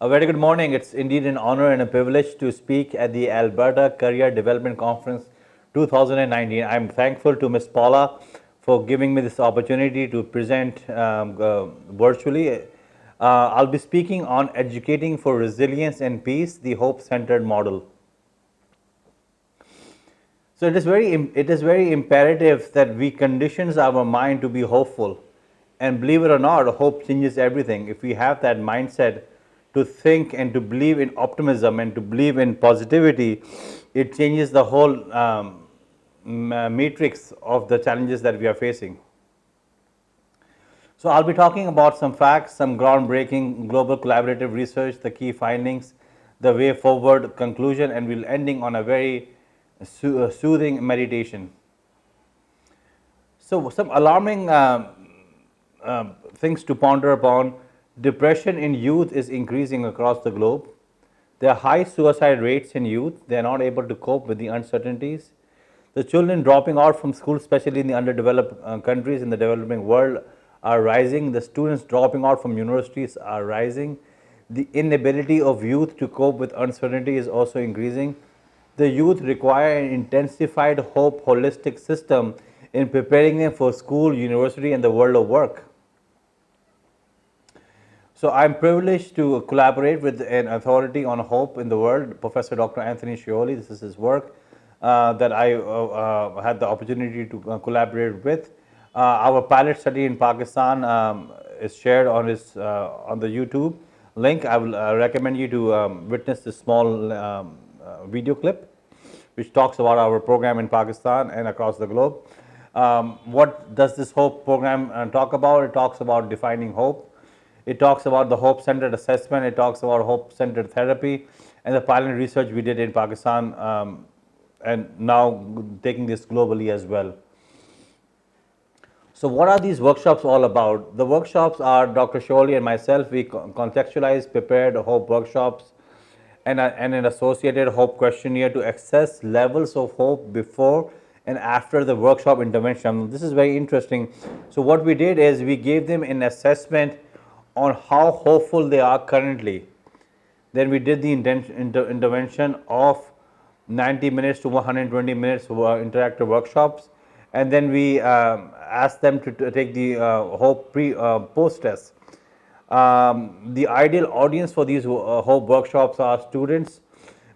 A very good morning. It's indeed an honor and a privilege to speak at the Alberta Career Development Conference 2019. I'm thankful to Ms. Paula for giving me this opportunity to present virtually. I'll be speaking on educating for resilience and peace, the hope-centered model. So it is very imperative that we conditions our mind to be hopeful. And believe it or not, hope changes everything. If we have that mindset to think and to believe in optimism and to believe in positivity, it changes the whole matrix of the challenges that we are facing. So I'll be talking about some facts, some groundbreaking global collaborative research, the key findings, the way forward conclusion, and we'll ending on a very soothing meditation. So some alarming things to ponder upon. Depression in youth is increasing across the globe. There are high suicide rates in youth. They are not able to cope with the uncertainties. The children dropping out from school, especially in the underdeveloped countries in the developing world, are rising. The students dropping out from universities are rising. The inability of youth to cope with uncertainty is also increasing. The youth require an intensified hope holistic system in preparing them for school, university, and the world of work. So I'm privileged to collaborate with an authority on hope in the world, Professor Dr. Anthony Scioli. This is his work that I had the opportunity to collaborate with. Our pilot study in Pakistan is shared on on the YouTube link. I will recommend you to witness this small video clip, which talks about our program in Pakistan and across the globe. What does this hope program talk about? It talks about defining hope. It talks about the hope-centered assessment. It talks about hope-centered therapy and the pilot research we did in Pakistan and now taking this globally as well. So what are these workshops all about? The workshops are Dr. Scioli and myself. We contextualize, prepared hope workshops and an associated hope questionnaire to assess levels of hope before and after the workshop intervention. This is very interesting. So what we did is we gave them an assessment on how hopeful they are currently. Then we did the intervention of 90 minutes to 120 minutes interactive workshops, and then we asked them to take the hope post test. The ideal audience for these hope workshops are students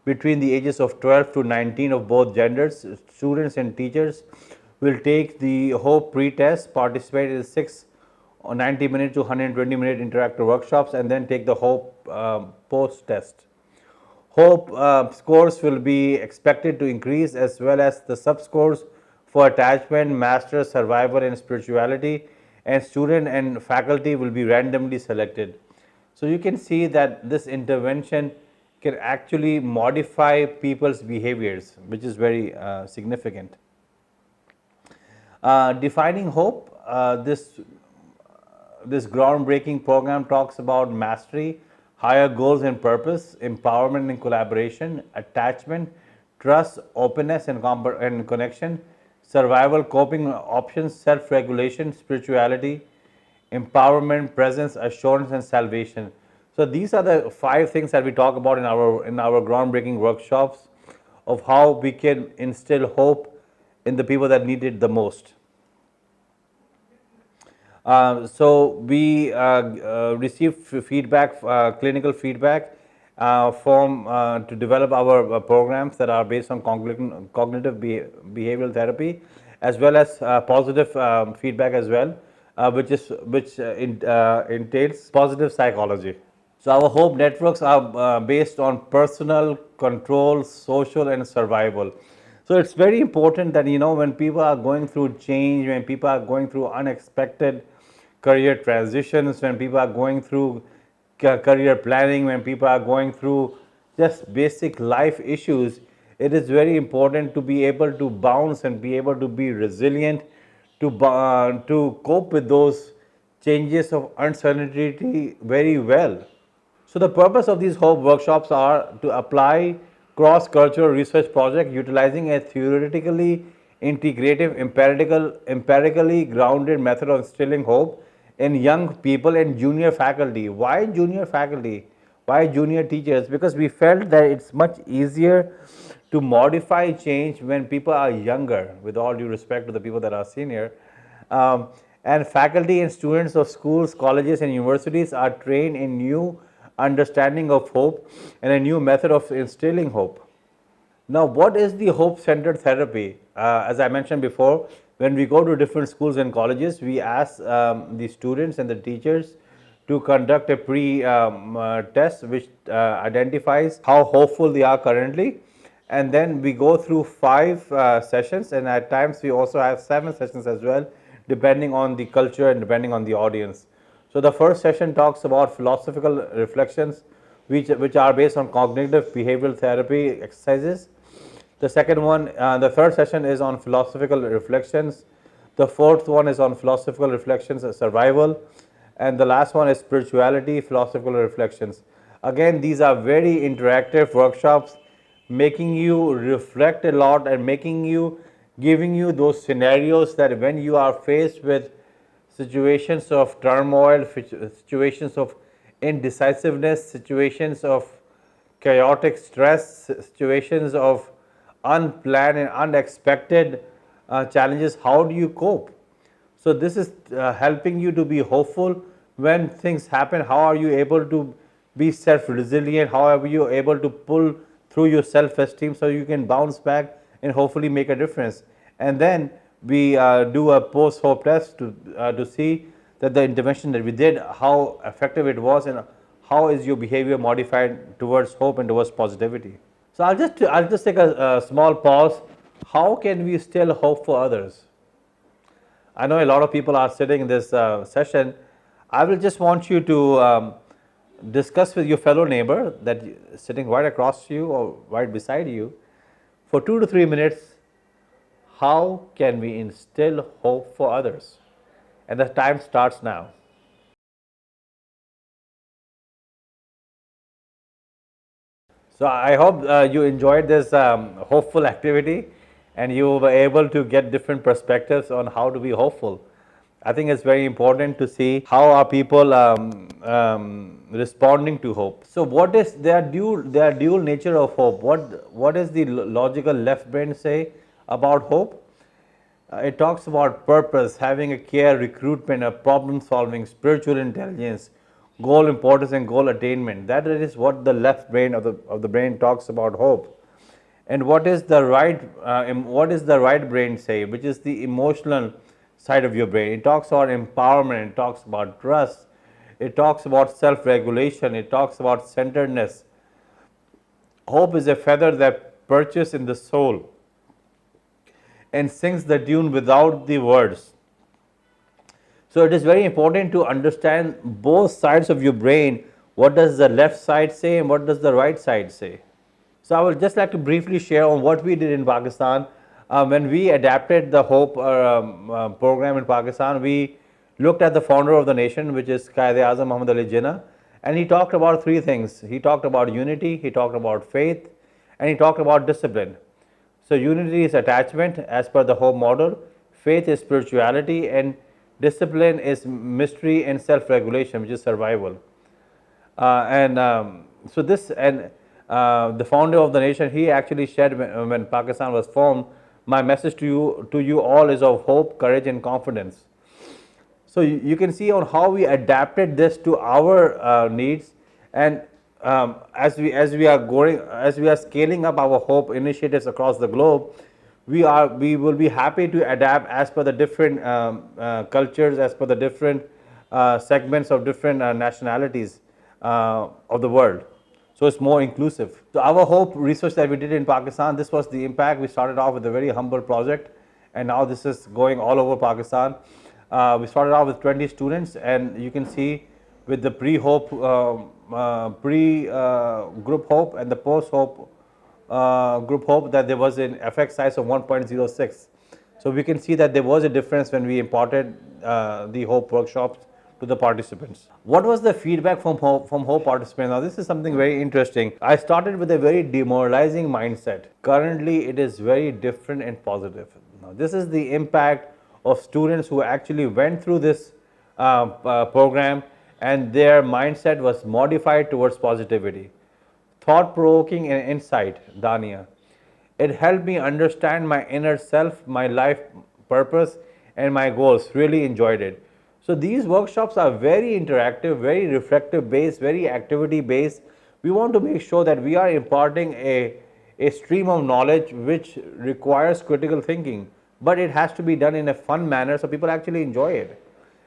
between the ages of 12 to 19 of both genders. Students and teachers will take the hope pre-test, participate in 6 or 90 minute to 120-minute interactive workshops, and then take the hope post test. Hope scores will be expected to increase, as well as the sub scores for attachment, master, survival, and spirituality, and student and faculty will be randomly selected. So you can see that this intervention can actually modify people's behaviors, which is very significant. Defining hope, this groundbreaking program talks about mastery, higher goals and purpose, empowerment and collaboration, attachment, trust, openness and connection, survival, coping options, self-regulation, spirituality, empowerment, presence, assurance, and salvation. So these are the 5 things that we talk about in our groundbreaking workshops of how we can instill hope in the people that need it the most. So we received feedback, clinical feedback to develop our programs that are based on cognitive behavioral therapy, as well as positive feedback as well, which entails positive psychology. So our hope networks are based on personal, control, social, and survival. So it's very important that when people are going through change, when people are going through unexpected career transitions, when people are going through career planning, when people are going through just basic life issues, it is very important to be able to bounce and be able to be resilient to cope with those changes of uncertainty very well. So the purpose of these hope workshops are to apply cross-cultural research project utilizing a theoretically integrative, empirically grounded method of instilling hope in young people and junior faculty. Why junior faculty? Why junior teachers? Because we felt that it's much easier to modify change when people are younger, with all due respect to the people that are senior. Um, and faculty and students of schools, colleges, and universities are trained in new understanding of hope and a new method of instilling hope. Now, what is the hope centered therapy? As I mentioned before, when we go to different schools and colleges, we ask the students and the teachers to conduct a pre test which identifies how hopeful they are currently. And then we go through 5 sessions, and at times we also have 7 sessions as well, depending on the culture and depending on the audience. So, the first session talks about philosophical reflections, which are based on cognitive behavioral therapy exercises. The second one, the third session is on philosophical reflections. The fourth one is on philosophical reflections, survival. And the last one is spirituality, philosophical reflections. Again, these are very interactive workshops, making you reflect a lot and giving you those scenarios that when you are faced with situations of turmoil, situations of indecisiveness, situations of chaotic stress, situations of unplanned and unexpected challenges, how do you cope? So, this is helping you to be hopeful when things happen. How are you able to be self resilient? How are you able to pull through your self esteem so you can bounce back and hopefully make a difference? And then we do a post hope test to see that the intervention that we did, how effective it was, and how is your behavior modified towards hope and towards positivity. So, I'll just take a small pause. How can we still hope for others? I know a lot of people are sitting in this session. I will just want you to discuss with your fellow neighbor that is sitting right across you or right beside you for 2 to 3 minutes. How can we instill hope for others? And the time starts now. So, I hope you enjoyed this hopeful activity and you were able to get different perspectives on how to be hopeful. I think it's very important to see how are people responding to hope. So, what is their dual nature of hope? What is the logical left brain say about hope? It talks about purpose, having a care, recruitment, a problem solving, spiritual intelligence, goal importance, and goal attainment. That is what the left brain of the brain talks about hope. And what is the right brain say, which is the emotional side of your brain? It talks about empowerment, it talks about trust, it talks about self regulation, it talks about centeredness. Hope is a feather that perches in the soul and sings the tune without the words. So, it is very important to understand both sides of your brain. What does the left side say and what does the right side say? So, I would just like to briefly share on what we did in Pakistan. When we adapted the Hope program in Pakistan, we looked at the founder of the nation, which is Quaid-e-Azam Muhammad Ali Jinnah, and he talked about 3 things. He talked about unity, he talked about faith, and he talked about discipline. So, unity is attachment as per the Hope model, faith is spirituality, and discipline is mystery and self regulation, which is survival. And so this and the founder of the nation, he actually said when Pakistan was formed, my message to you all is of hope, courage, and confidence. So you can see on how we adapted this to our needs, and as we are scaling up our hope initiatives across the globe, we will be happy to adapt as per the different cultures, as per the different segments of different nationalities of the world. So it's more inclusive. So our hope research that we did in Pakistan, this was the impact. We started off with a very humble project, and now this is going all over Pakistan. We started off with 20 students, and you can see with the pre-hope, pre-group hope and the post-hope group hope that there was an effect size of 1.06. So we can see that there was a difference when we imparted the hope workshops to the participants. What was the feedback from hope participants? Now this is something very interesting. I started with a very demoralizing mindset. Currently it is very different and positive. Now this is the impact of students who actually went through this program and their mindset was modified towards positivity. Thought provoking and insight, Dania. It helped me understand my inner self, my life purpose, and my goals. Really enjoyed it. So these workshops are very interactive, very reflective based, very activity based. We want to make sure that we are imparting a stream of knowledge which requires critical thinking, but it has to be done in a fun manner so people actually enjoy it.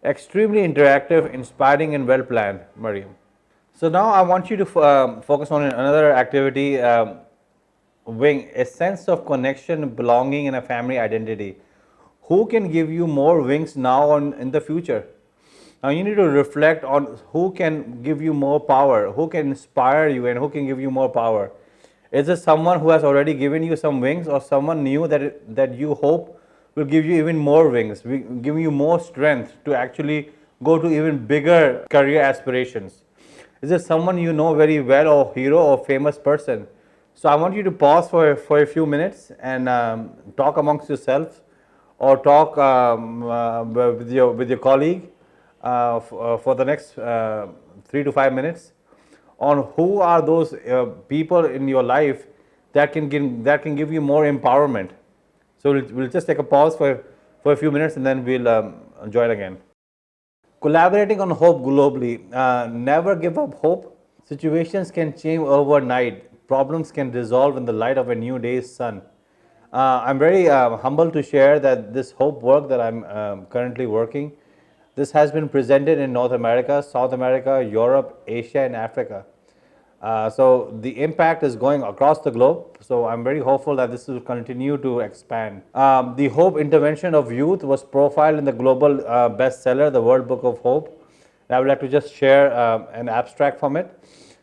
Extremely interactive, inspiring, and well planned, Mariam. So now I want you to focus on another activity, wing, a sense of connection, belonging, and a family identity. Who can give you more wings now or in the future? Now you need to reflect on who can give you more power, who can inspire you, and who can give you more power. Is it someone who has already given you some wings, or someone new that you hope will give you even more wings, will give you more strength to actually go to even bigger career aspirations? Is it someone you know very well, or hero or famous person? So I want you to pause for a few minutes and talk amongst yourselves, or talk with your colleague for the next 3 to 5 minutes on who are those people in your life that can give you more empowerment. So we'll just take a pause for a few minutes and then we'll join again. Collaborating on hope globally. Never give up hope. Situations can change overnight. Problems can dissolve in the light of a new day's sun. I'm very humbled to share that this hope work that I'm currently working, this has been presented in North America, South America, Europe, Asia, and Africa. So the impact is going across the globe. So I'm very hopeful that this will continue to expand. The Hope Intervention of Youth was profiled in the global bestseller, the World Book of Hope. And I would like to just share an abstract from it.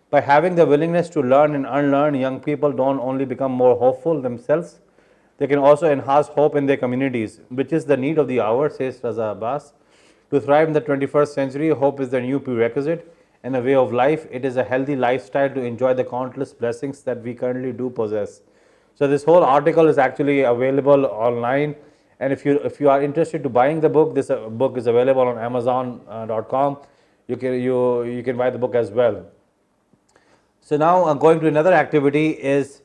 By having the willingness to learn and unlearn, young people don't only become more hopeful themselves, they can also enhance hope in their communities, which is the need of the hour, says Raza Abbas. To thrive in the 21st century, hope is the new prerequisite and a way of life. It is a healthy lifestyle to enjoy the countless blessings that we currently do possess. So this whole article is actually available online, and if you are interested to buying the book, this book is available on Amazon.com. You can buy the book as well. So now going to another activity is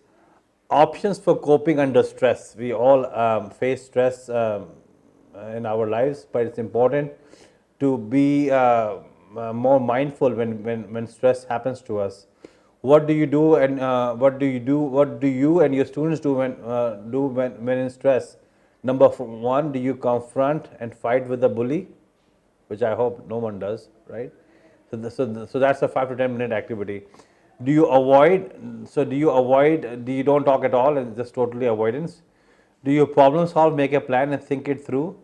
options for coping under stress. We all face stress in our lives, but it's important to be more mindful when stress happens to us. What do you do, and what do you and your students do when in stress? Number one, do you confront and fight with the bully, which I hope no one does, right? So that's a 5 to 10 minute activity. Do you avoid? So do you avoid? Do you don't talk at all and just totally avoidance? Do you problem solve, make a plan, and think it through?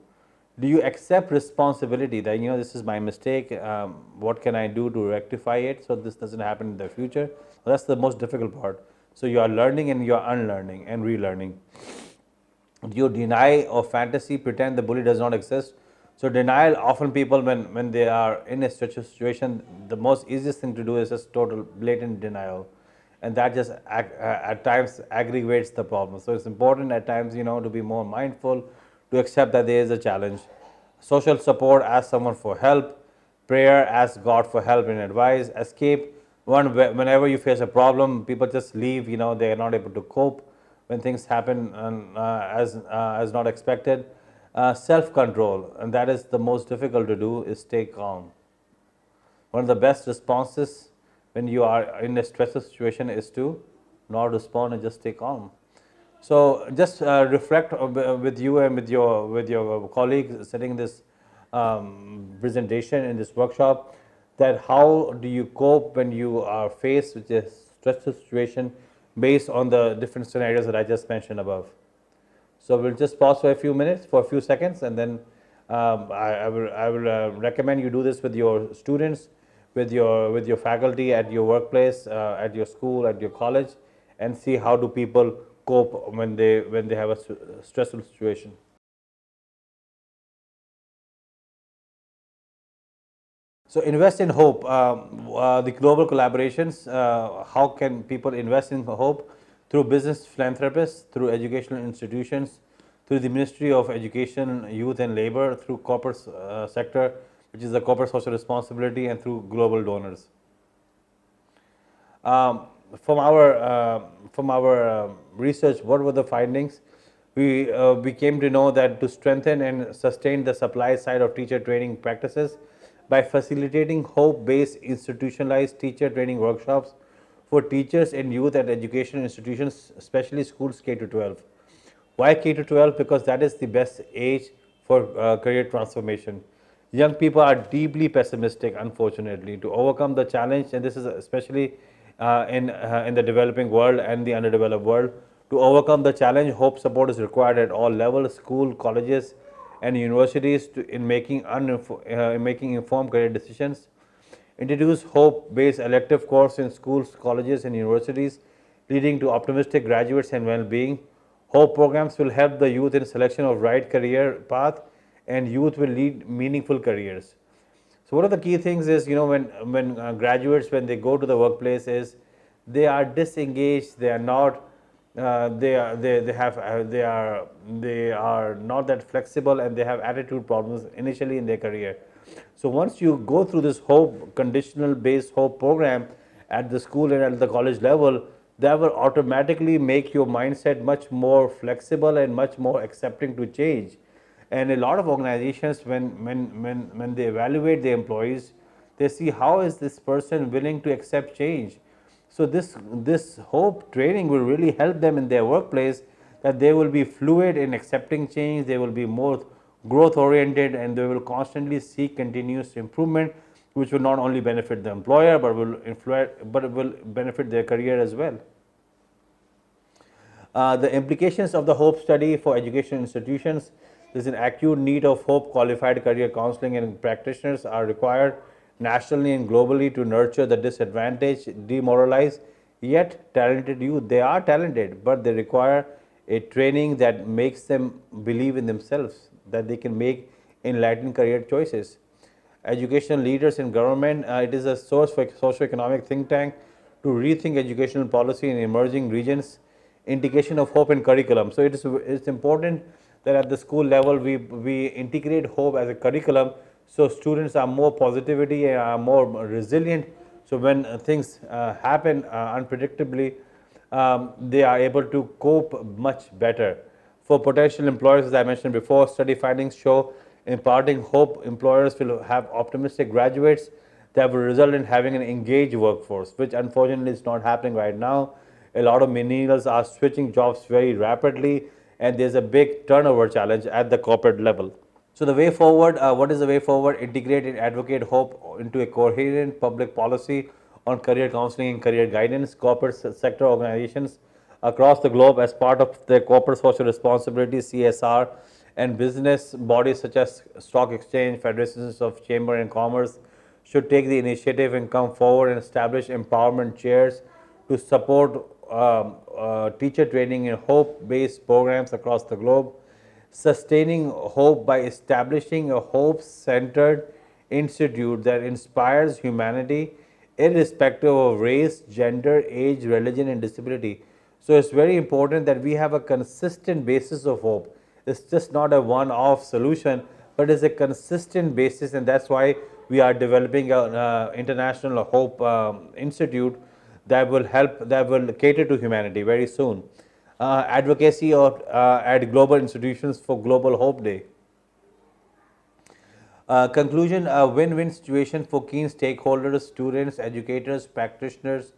Do you accept responsibility that this is my mistake? What can I do to rectify it so this doesn't happen in the future? Well, that's the most difficult part. So you are learning and you are unlearning and relearning. Do you deny or fantasy, pretend the bully does not exist? So denial, often people when they are in a such a situation, the most easiest thing to do is just total blatant denial, and that just at times aggravates the problem. So it's important at times to be more mindful, to accept that there is a challenge. Social support, ask someone for help. Prayer, ask God for help and advice. Escape, whenever you face a problem, people just leave. They are not able to cope when things happen as not expected. Self-control, and that is the most difficult to do, is stay calm. One of the best responses when you are in a stressful situation is to not respond and just stay calm. So just reflect with you and with your colleagues sitting in this presentation in this workshop, that how do you cope when you are faced with a stressful situation based on the different scenarios that I just mentioned above. So we'll just pause for a few minutes, for a few seconds, and then I will recommend you do this with your students, with your faculty at your workplace, at your school, at your college, and see how do people cope when they have a stressful situation. So invest in hope. The global collaborations. How can people invest in hope? Through business philanthropists, through educational institutions, through the Ministry of Education, Youth and Labor, through corporate sector, which is the corporate social responsibility, and through global donors. Um, from our research, what were the findings? We came to know that to strengthen and sustain the supply side of teacher training practices by facilitating hope-based institutionalized teacher training workshops for teachers and youth at education institutions, especially schools K to 12. Why K to 12? Because that is the best age for career transformation. Young people are deeply pessimistic, unfortunately, to overcome the challenge, and this is especially in the developing world and the underdeveloped world. To overcome the challenge, hope support is required at all levels, school, colleges, and universities in making informed career decisions. Introduce hope-based elective course in schools, colleges, and universities, leading to optimistic graduates and well-being. Hope programs will help the youth in selection of right career path, and youth will lead meaningful careers. So one of the key things is, when graduates, when they go to the workplace, is they are disengaged. They are not. They are not that flexible, and they have attitude problems initially in their career. So once you go through this hope conditional based hope program at the school and at the college level, that will automatically make your mindset much more flexible and much more accepting to change. And a lot of organizations, when they evaluate the employees, they see how is this person willing to accept change. So this hope training will really help them in their workplace, that they will be fluid in accepting change, they will be more growth oriented, and they will constantly seek continuous improvement, which will not only benefit the employer but it will benefit their career as well. The implications of the HOPE study for education institutions. There is an acute need of HOPE qualified career counseling, and practitioners are required nationally and globally to nurture the disadvantaged, demoralized, yet talented youth. They are talented, but they require a training that makes them believe in themselves, that they can make enlightened career choices. Educational leaders in government, it is a source for socio-economic think tank to rethink educational policy in emerging regions, integration of hope in curriculum. So it's important that at the school level we integrate hope as a curriculum, so students are more positivity and are more resilient. So when things happen unpredictably, they are able to cope much better. For potential employers, as I mentioned before, study findings show imparting hope, employers will have optimistic graduates that will result in having an engaged workforce, which unfortunately is not happening right now. A lot of millennials are switching jobs very rapidly, and there's a big turnover challenge at the corporate level. So the way forward, what is the way forward? Integrate and advocate hope into a coherent public policy on career counseling and career guidance. Corporate sector organizations across the globe, as part of their corporate social responsibility (CSR), and business bodies such as stock exchange, federations of chamber and commerce, should take the initiative and come forward and establish empowerment chairs to support teacher training in hope-based programs across the globe. Sustaining hope by establishing a hope-centered institute that inspires humanity irrespective of race, gender, age, religion, and disability. So it's very important that we have a consistent basis of hope. It's just not a one-off solution, but it's a consistent basis, and that's why we are developing an international hope institute that will help, that will cater to humanity very soon. Advocacy at global institutions for Global Hope Day. Conclusion, a win-win situation for key stakeholders, students, educators, practitioners,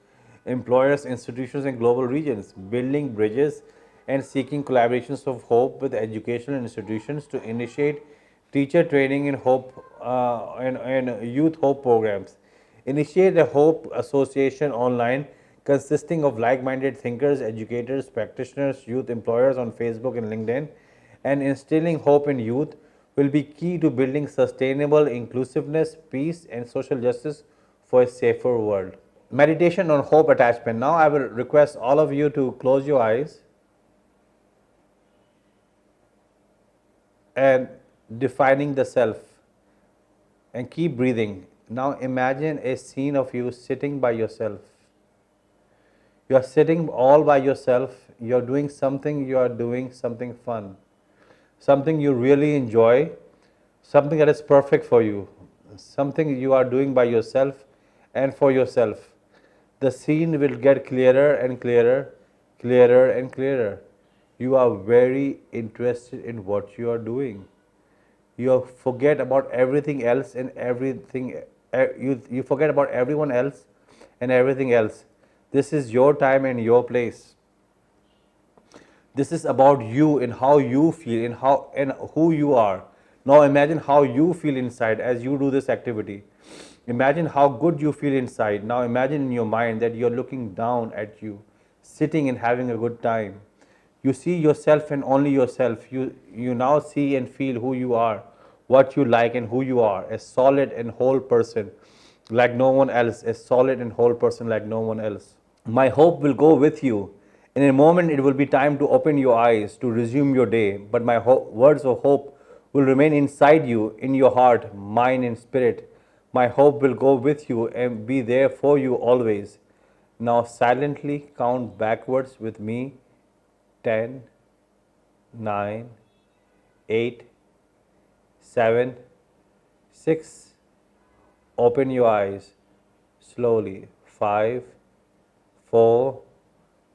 employers, institutions, and global regions, building bridges and seeking collaborations of hope with educational institutions to initiate teacher training in hope and youth hope programs. Initiate a hope association online consisting of like-minded thinkers, educators, practitioners, youth employers on Facebook and LinkedIn, and instilling hope in youth will be key to building sustainable inclusiveness, peace, and social justice for a safer world. Meditation on hope attachment. Now I will request all of you to close your eyes and defining the self, and keep breathing. Now imagine a scene of you sitting by yourself. You are sitting all by yourself. You are doing something fun, something you really enjoy, something that is perfect for you. something you are doing by yourself and for yourself, the scene will get clearer and clearer, clearer and clearer. You are very interested in what you are doing. You forget about everything else and everything, you forget about everyone else and everything else. This is your time and your place. This is about you and how you feel and how and who you are. Now imagine how you feel inside as you do this activity. Imagine how good you feel inside. Now imagine in your mind that you're looking down at you, sitting and having a good time. You see yourself and only yourself. You now see and feel who you are, what you like and who you are, a solid and whole person like no one else, a solid and whole person like no one else. My hope will go with you. In a moment, it will be time to open your eyes to resume your day, but my words of hope will remain inside you, in your heart, mind, and spirit. My hope will go with you and be there for you always. Now, silently count backwards with me: 10, 9, 8, 7, 6. Open your eyes slowly. 5, 4,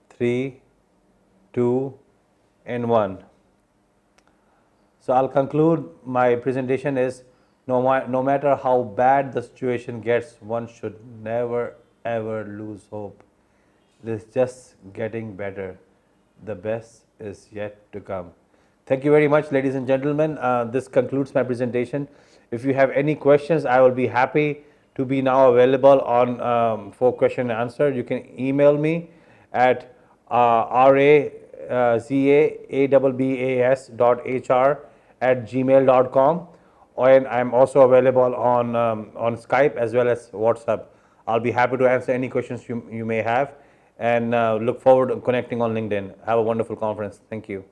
3, 2, and 1. So I'll conclude my presentation is no matter how bad the situation gets, one should never ever lose hope. It is just getting better. The best is yet to come. Thank you very much, ladies and gentlemen. This concludes my presentation. If you have any questions, I will be happy to be now available on for question and answer. You can email me at razaabbas.hr@gmail.com, and I'm also available on Skype as well as WhatsApp. I'll be happy to answer any questions you may have, and look forward to connecting on LinkedIn. Have a wonderful conference. Thank you.